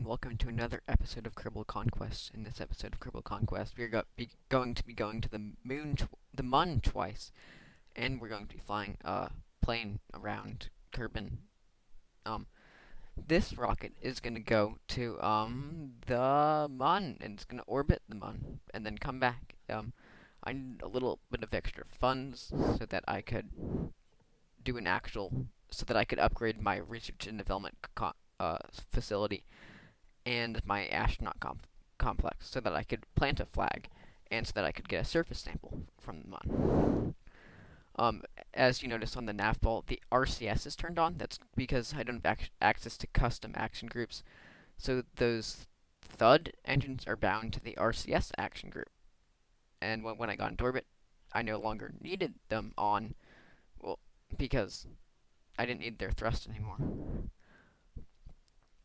and welcome to another episode of Kerbal Conquest. In this episode of Kerbal Conquest, we are going to be going to the Mun twice, and we're going to be flying a plane around Kerbin. Um, this rocket is going to go to the Mun, and it's going to orbit the Mun, and then come back. I need a little bit of extra funds so that I could do an actual, so that I could upgrade my research and development facility and my astronaut complex so that I could plant a flag and so that I could get a surface sample from the Mun. Um, as you notice on the nav ball, the RCS is turned on. That's because I don't have access to custom action groups. So those THUD engines are bound to the RCS action group. And when I got into orbit, I no longer needed them on, well, because I didn't need their thrust anymore.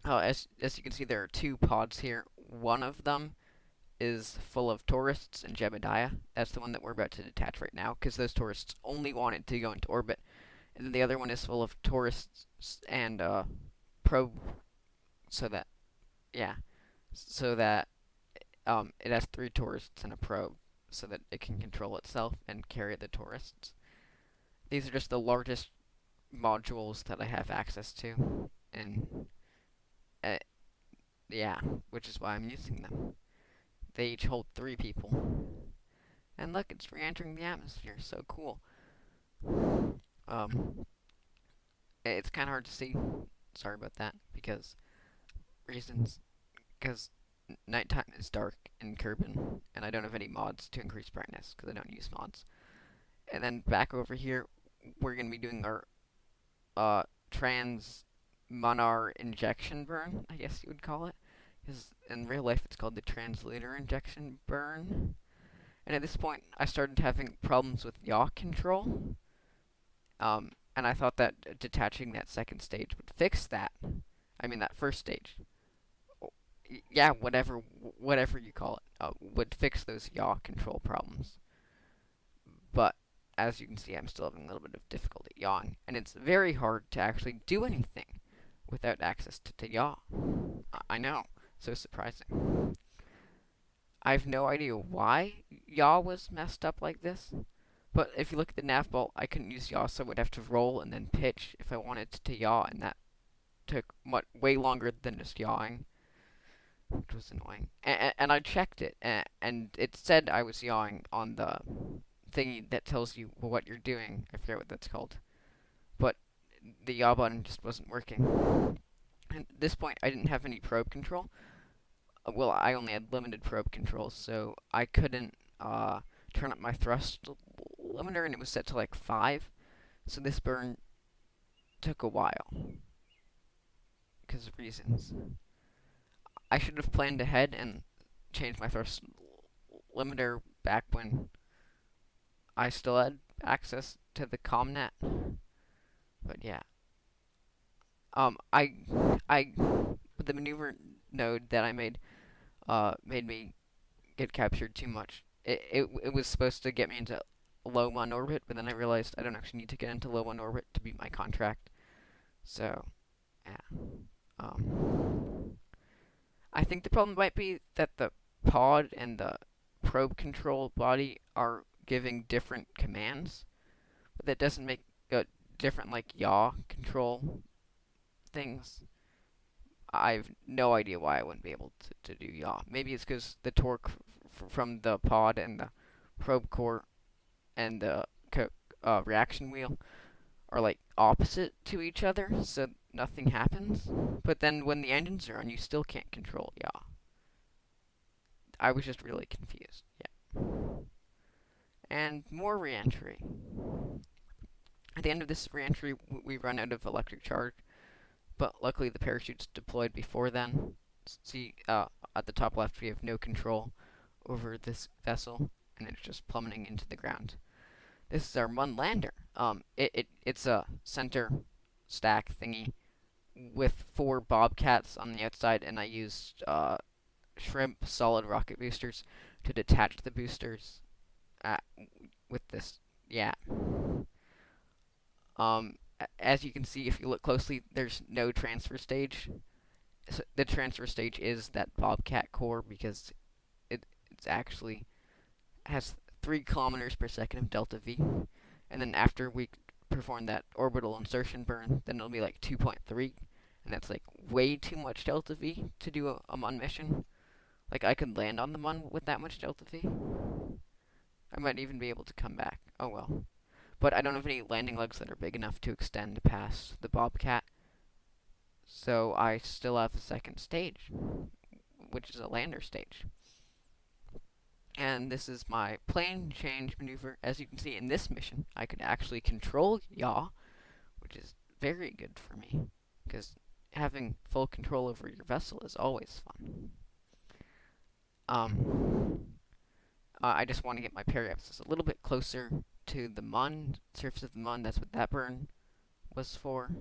As you can see, there are two pods here. One of them is full of tourists and Jebediah. That's the one that we're about to detach right now, because those tourists only wanted to go into orbit. And then the other one is full of tourists and probe, so that, yeah, so that it has three tourists and a probe, so that it can control itself and carry the tourists. These are just the largest modules that I have access to, and uh, yeah, which is why I'm using them. They each hold 3 people. And look, it's re-entering the atmosphere. So cool. Um, it's kind of hard to see. Sorry about that. Because reasons. Because nighttime is dark in Kerbin, and I don't have any mods to increase brightness because I don't use mods. And then back over here, we're gonna be doing our trans Monar injection burn, I guess you would call it. Because in real life, it's called the translator injection burn. And at this point, I started having problems with yaw control. And I thought that detaching that second stage would fix that. I mean, that first stage. Yeah, whatever you call it, would fix those yaw control problems. But as you can see, I'm still having a little bit of difficulty yawing, and it's very hard to actually do anything without access to yaw. I know, so surprising. I have no idea why yaw was messed up like this, but if you look at the nav ball, I couldn't use yaw, so I would have to roll and then pitch if I wanted to yaw, and that took way longer than just yawing, which was annoying. And I checked it, and it said I was yawing on the thingy that tells you what you're doing. I forget what that's called, but the yaw button just wasn't working. And at this point, I didn't have any probe control. Well, I only had limited probe control, so I couldn't turn up my thrust limiter, and it was set to like 5. So this burn took a while because of reasons. I should have planned ahead and changed my thrust limiter back when I still had access to the ComNet. But yeah, I the maneuver node that I made me get captured too much. It was supposed to get me into low Mun orbit, but then I realized I don't actually need to get into low Mun orbit to beat my contract. So, yeah. I think the problem might be that the pod and the probe control body are giving different commands, but that doesn't make different like yaw control things. I've no idea why I wouldn't be able to do yaw. Maybe it's because the torque from the pod and the probe core and the reaction wheel are like opposite to each other, so nothing happens. But then when the engines are on, you still can't control yaw. I was just really confused. Yeah. And more reentry. At the end of this reentry, we run out of electric charge, but luckily the parachute's deployed before then. See, at the top left, we have no control over this vessel, and it's just plummeting into the ground. This is our Mun lander. It's a center stack thingy with 4 bobcats on the outside, and I used shrimp solid rocket boosters to detach the boosters with this. Yeah. As you can see, if you look closely, there's no transfer stage, the transfer stage is that Bobcat core because it's actually has 3 kilometers per second of delta V, and then after we perform that orbital insertion burn, then it'll be like 2.3, and that's like way too much delta V to do a Mun mission. Like I could land on the Mun with that much delta V. I might even be able to come back. Oh well. But I don't have any landing legs that are big enough to extend past the Bobcat. So I still have a second stage, which is a lander stage. And this is my plane change maneuver. As you can see in this mission, I could actually control yaw, which is very good for me, because having full control over your vessel is always fun. I just want to get my periapsis a little bit closer to the Mun, surface of the Mun. That's what that burn was for.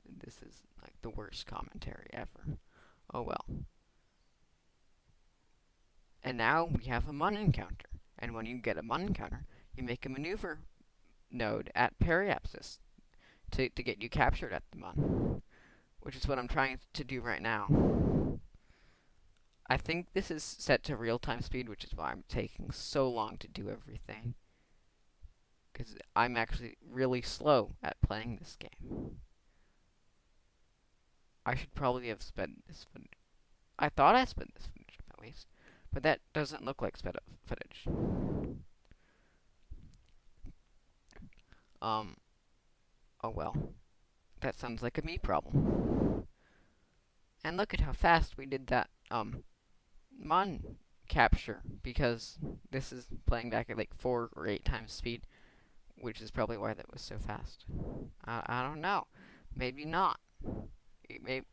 This is like the worst commentary ever. Oh well. And now we have a Mun encounter. And when you get a Mun encounter, you make a maneuver node at periapsis to get you captured at the Mun, which is what I'm trying to do right now. I think this is set to real-time speed, which is why I'm taking so long to do everything. Because I'm actually really slow at playing this game. I should probably have sped this footage. I thought I sped this footage, at least. But that doesn't look like sped up footage. Oh well. That sounds like a me problem. And look at how fast we did that, Mun capture, because this is playing back at like 4 or 8 times speed, which is probably why that was so fast. I don't know. Maybe not. Maybe,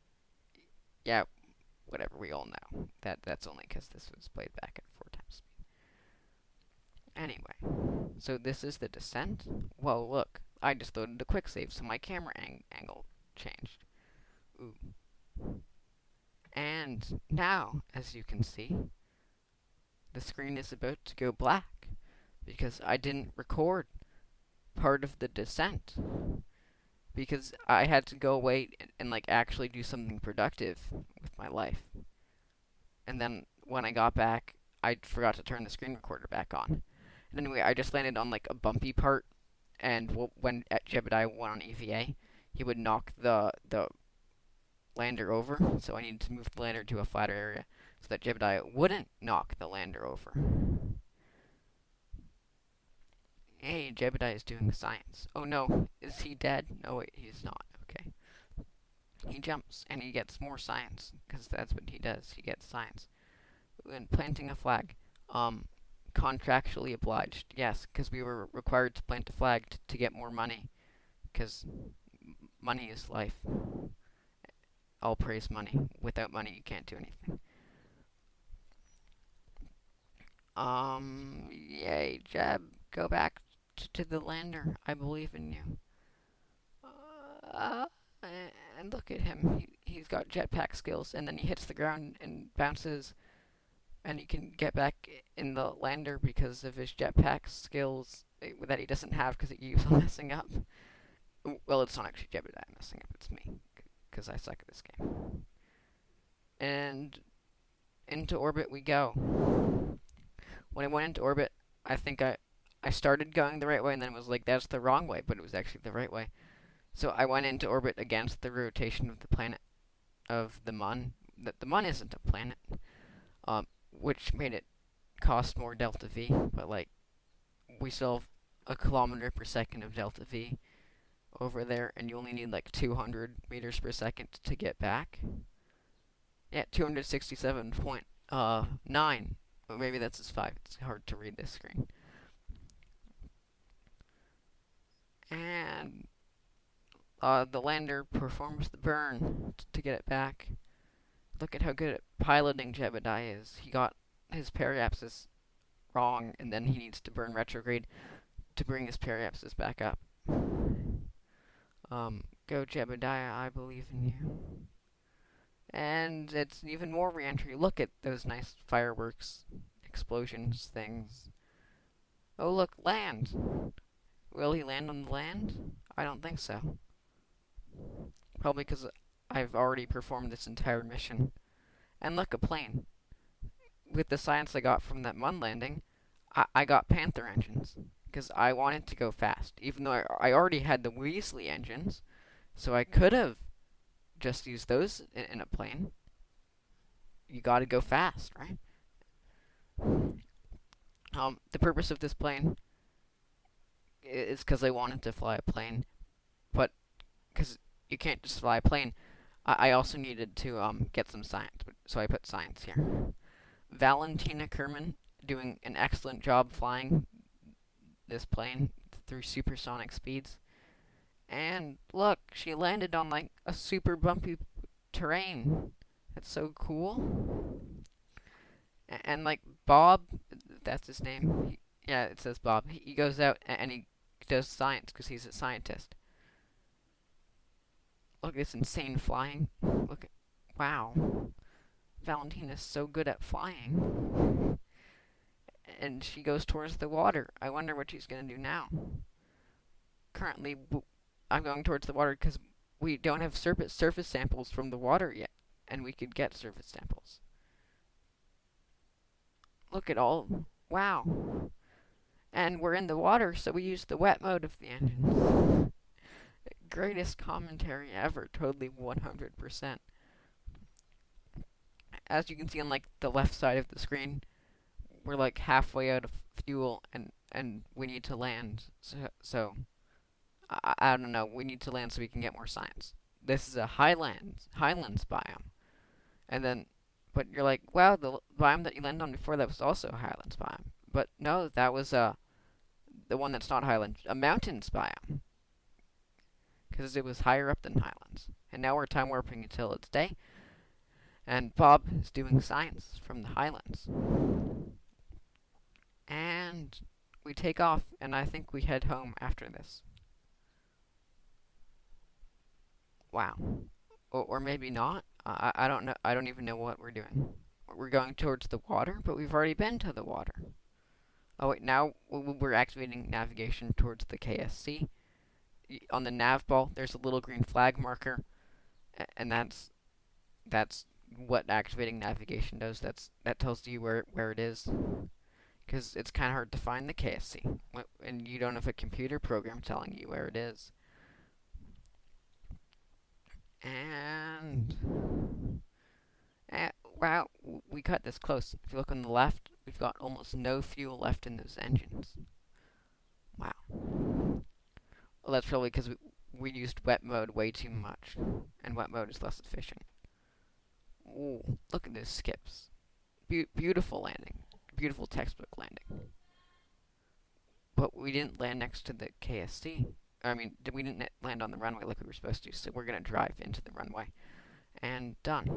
yeah, whatever, we all know. That's only because this was played back at 4 times speed. Anyway, so this is the descent. Whoa, look, I just loaded a quick save, so my camera angle changed. Ooh. And now, as you can see, the screen is about to go black because I didn't record part of the descent because I had to go away and like actually do something productive with my life. And then when I got back, I forgot to turn the screen recorder back on. And anyway, I just landed on like a bumpy part, and when Jebediah went on EVA, he would knock the lander over, so I needed to move the lander to a flatter area so that Jebediah wouldn't knock the lander over. Hey, Jebediah is doing science. Oh no, is he dead? No, wait, he's not. Okay. He jumps, and he gets more science, because that's what he does. He gets science. And planting a flag. Contractually obliged. Yes, because we were required to plant a flag to get more money, because money is life. All praise money. Without money, you can't do anything. Yay, Jeb. Go back to the lander. I believe in you. And look at him. He's got jetpack skills, and then he hits the ground and bounces, and he can get back in the lander because of his jetpack skills that he doesn't have because he keeps on messing up. Well, it's not actually Jebediah messing up, it's me, because I suck at this game. And into orbit we go. When I went into orbit, I think I started going the right way, and then it was like, that's the wrong way, but it was actually the right way. So I went into orbit against the rotation of the planet, of the Mun. The Mun isn't a planet, which made it cost more delta V, but like, we still have a kilometer per second of delta V over there, and you only need like 200 meters per second to get back. Yeah, 267.9. Or maybe that's his 5. It's hard to read this screen. And the lander performs the burn to get it back. Look at how good at piloting Jebediah is. He got his periapsis wrong, and then he needs to burn retrograde to bring his periapsis back up. Go Jebediah, I believe in you. And it's even more re-entry. Look at those nice fireworks, explosions, things. Oh look, land! Will he land on the land? I don't think so. Probably because I've already performed this entire mission. And look, a plane. With the science I got from that Mun landing, I got Panther engines. Because I wanted to go fast. Even though I already had the Weasley engines. So I could have just used those in a plane. You gotta go fast, right? The purpose of this plane is because I wanted to fly a plane. But because you can't just fly a plane, I also needed to get some science. So I put science here. Valentina Kerman doing an excellent job flying this plane through supersonic speeds. And look, she landed on like a super bumpy terrain. That's so cool. And like Bob, that's his name. Yeah, it says Bob. He goes out and he does science because he's a scientist. Look at this insane flying. Look at, wow. Valentina's so good at flying. And she goes towards the water. I wonder what she's going to do now. Currently, I'm going towards the water because we don't have surface samples from the water yet. And we could get surface samples. Look at all. Wow. And we're in the water, so we use the wet mode of the engine. Greatest commentary ever. Totally 100%. As you can see on like the left side of the screen, we're like halfway out of fuel and we need to land. So I don't know. We need to land so we can get more science. This is a highlands biome. And then, but you're like, wow, the biome that you landed on before that was also a highlands biome. But no, that was the one that's not highlands, a mountains biome. Because it was higher up than highlands. And now we're time warping until it's day. And Bob is doing science from the highlands. And we take off, and I think we head home after this. Wow. Or maybe not. I don't know. I don't even know what we're doing. We're going towards the water, but we've already been to the water. Oh wait, now we're activating navigation towards the KSC. On the nav ball, there's a little green flag marker, and that's what activating navigation does. That tells you where it is, because it's kind of hard to find the KSC, and you don't have a computer program telling you where it is. And wow, we cut this close. If you look on the left, we've got almost no fuel left in those engines. Wow. Well, that's probably because we used wet mode way too much, and wet mode is less efficient. Ooh, look at those skips. Beautiful landing. Beautiful textbook landing. But we didn't land next to the KSC. I mean, we didn't land on the runway like we were supposed to, so we're going to drive into the runway. And done.